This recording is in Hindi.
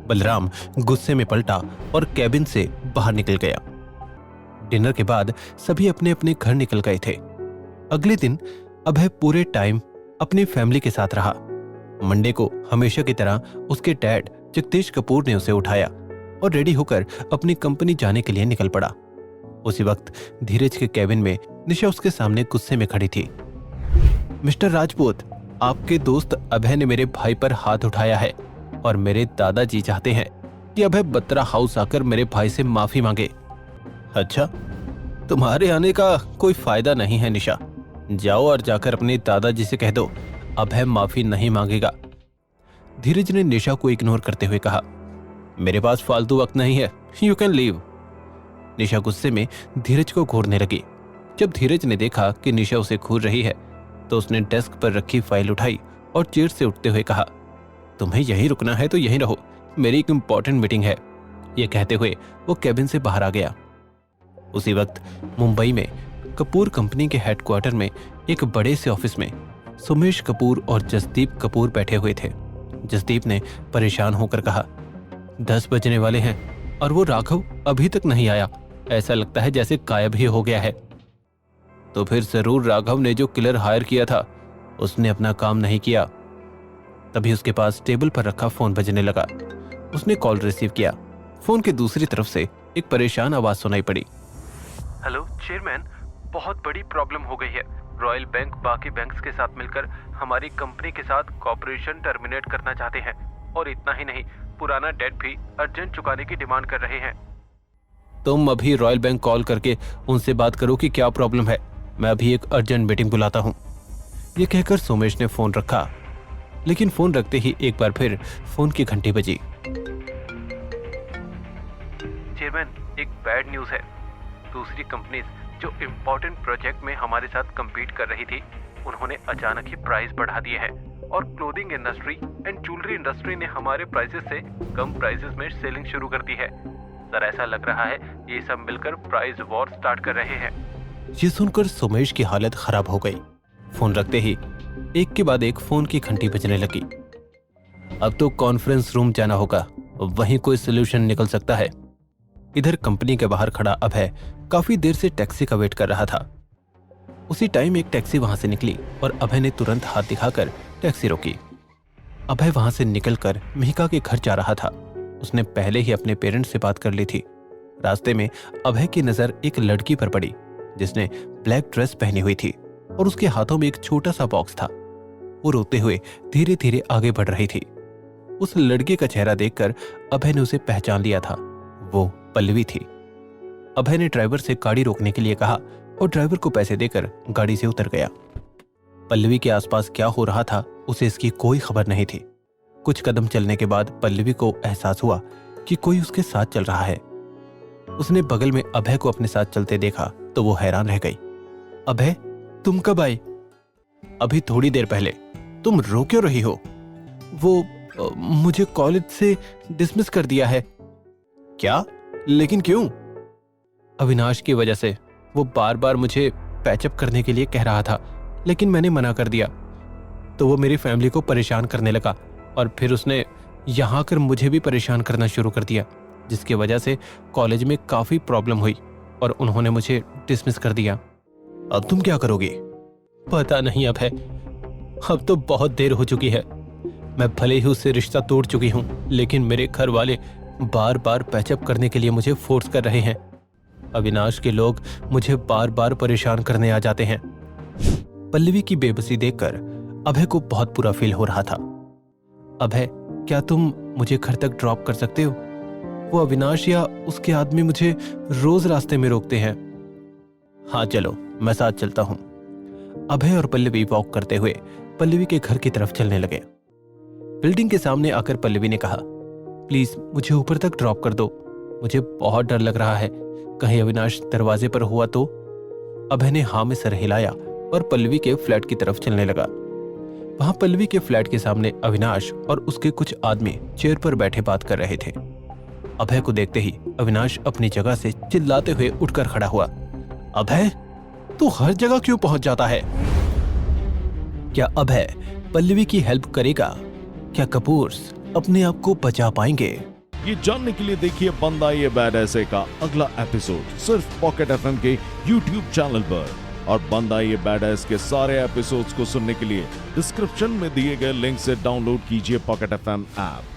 बलराम गुस्से में पलटा और कैबिन से बाहर निकल गया। डिनर के बाद सभी अपने अपने घर निकल गए थे। अगले दिन अभय पूरे टाइम अपनी फैमिली के साथ रहा। मंडे को हमेशा की तरह उसके डैड जगदीश कपूर ने उसे उठाया और रेडी होकर अपनी कंपनी जाने के लिए निकल पड़ा। उसी वक्त धीरज के कैबिन में निशा उसके सामने गुस्से में खड़ी थी। मिस्टर राजपूत, आपके दोस्त अभय ने मेरे भाई पर हाथ उठाया है और मेरे दादाजी चाहते हैं कि अभय बत्रा हाउस आकर मेरे भाई से माफी मांगे। अच्छा, तुम्हारे आने का कोई फायदा नहीं है निशा। जाओ और जाकर अपने दादाजी से कह दो अभय माफी नहीं मांगेगा। धीरज ने निशा को इग्नोर करते हुए कहा, मेरे पास फालतू वक्त नहीं है, यू कैन लीव। निशा गुस्से में धीरज को घूरने लगी। जब धीरज ने देखा कि निशा उसे घूर रही है तो उसने डेस्क पर रखी फाइल उठाई और चेयर से उठते हुए कहा, तुम्हें यहीं रुकना है तो यहीं रहो, मेरी एक इंपॉर्टेंट मीटिंग है। यह कहते हुए वो कैबिन से बाहर आ गया। उसी वक्त मुंबई में कपूर कंपनी के हेडक्वार्टर में एक बड़े से ऑफिस में सुमेश कपूर और जसदीप कपूर बैठे हुए थे। जसदीप ने परेशान होकर कहा, 10 बजने वाले हैं और वो राघव अभी तक नहीं आया। ऐसा लगता है जैसे गायब ही हो गया है। तो फिर जरूर राघव ने जो किलर हायर किया था उसने अपना काम नहीं किया। तभी उसके पास टेबल पर रखा फोन बजने लगा। उसने कॉल रिसीव किया। फोन के दूसरी तरफ से एक परेशान आवाज सुनाई पड़ी। हेलो चेयरमैन, बहुत बड़ी प्रॉब्लम हो गई है। रॉयल बैंक बाकी बैंक्स के साथ मिलकर हमारी कंपनी के साथ कॉर्पोरेशन टर्मिनेट करना चाहते हैं और इतना ही नहीं, पुराना डेट भी अर्जेंट चुकाने की डिमांड कर रहे हैं। तुम अभी रॉयल बैंक कॉल करके उनसे बात करो कि क्या प्रॉब्लम है। मैं अभी एक अर्जेंट मीटिंग बुलाता हूँ। ये कहकर सोमेश ने फोन रखा, लेकिन फोन रखते ही एक बार फिर फोन की घंटी बजी। चेयरमैन, एक बैड न्यूज है। दूसरी कंपनीज जो इम्पोर्टेंट प्रोजेक्ट में हमारे साथ compete कर रही थी, उन्होंने अचानक ही प्राइस बढ़ा दिए हैं और clothing industry and jewellery industry ने हमारे प्राइसेस से कम प्राइसेस में सेलिंग शुरू कर दी है। सर, ऐसा लग रहा है ये सब मिलकर प्राइस वॉर स्टार्ट कर रहे हैं। ये सुनकर सुमेश की हालत खराब हो गई। फोन रखते ही एक के बाद एक फोन की घंटी बजने लगी। अब तो कॉन्फ्रेंस रूम जाना होगा, वहीं कोई सोल्यूशन निकल सकता है। इधर कंपनी के बाहर खड़ा अभय काफी देर से टैक्सी का वेट कर रहा था। उसी टाइम एक टैक्सी वहां से निकली और अभय ने तुरंत हाथ दिखाकर टैक्सी रोकी। अभय वहां से निकलकर मिहिका के घर जा रहा था। उसने पहले ही अपने पेरेंट्स से बात कर ली थी। रास्ते में अभय की नजर एक लड़की पर पड़ी जिसने ब्लैक ड्रेस पहनी हुई थी और उसके हाथों में एक छोटा सा बॉक्स था। वो रोते हुए धीरे धीरे आगे बढ़ रही थी। उस लड़के का चेहरा देखकर अभय ने उसे पहचान लिया था। वो पल्लवी थी। अभय ने ड्राइवर से गाड़ी रोकने के लिए कहा और ड्राइवर को पैसे देकर गाड़ी से उतर गया। पल्लवी के आसपास क्या हो रहा था उसे इसकी कोई खबर नहीं थी। कुछ कदम चलने के बाद पल्लवी को एहसास हुआ कि कोई उसके साथ चल रहा है। उसने बगल में अभय को अपने साथ चलते देखा तो वो हैरान रह गई। अभय, तुम कब आए? अभी थोड़ी देर पहले। तुम रो क्यों रही हो? वो मुझे कॉलेज से डिसमिस कर दिया है। क्या? लेकिन क्यों? अविनाश की वजह से। वो बार बार मुझे पैचअप करने के लिए कह रहा था, लेकिन मैंने मना कर दिया। तो वो मेरी फैमिली को परेशान करने लगा और फिर उसने यहाँ आकर मुझे भी परेशान करना शुरू कर दिया, जिसकी वजह से कॉलेज में काफी प्रॉब्लम हुई और उन्होंने मुझे डिसमिस कर दिया। अब तुम क्या करोगे? पता नहीं अभय, अब तो बहुत देर हो चुकी है। मैं भले ही उससे रिश्ता तोड़ चुकी हूँ, लेकिन मेरे घर वाले बार बार पैचअप करने के लिए मुझे फोर्स कर रहे हैं। अविनाश के लोग मुझे बार बार परेशान करने आ जाते हैं। पल्लवी की बेबसी देखकर अभय को बहुत बुरा फील हो रहा था। अभय, क्या तुम मुझे घर तक ड्रॉप कर सकते हो? वो अविनाश या उसके आदमी मुझे रोज रास्ते में रोकते हैं। हाँ चलो, मैं साथ चलता हूँ। अभय और पल्लवी वॉक करते हुए पल्लवी के घर की तरफ चलने लगे। बिल्डिंग के सामने आकर पल्लवी ने कहा, प्लीज मुझे ऊपर तक ड्रॉप कर दो, मुझे बहुत डर लग रहा है, कहीं अविनाश दरवाजे पर हुआ तो। अभय ने हाँ में सर हिलाया और पल्लवी के फ्लैट की तरफ चलने लगा। वहां पल्लवी के फ्लैट के सामने अविनाश और उसके कुछ आदमी चेयर पर बैठे बात कर रहे थे। अभय को देखते ही अविनाश अपनी जगह से चिल्लाते हुए उठकर खड़ा हुआ। अभय, तू हर जगह क्यों पहुंच जाता है? क्या अभय पल्लवी की हेल्प करेगा? क्या कपूर्स अपने आप को बचा पाएंगे? ये जानने के लिए देखिए बंदा ये बैड ऐसे का अगला एपिसोड सिर्फ पॉकेट एफएम के यूट्यूब चैनल पर। और बंदा ये बैड ऐस के सारे एपिसोड्स को सुनने के लिए डिस्क्रिप्शन में दिए गए लिंक से डाउनलोड कीजिए पॉकेट एफएम ऐप।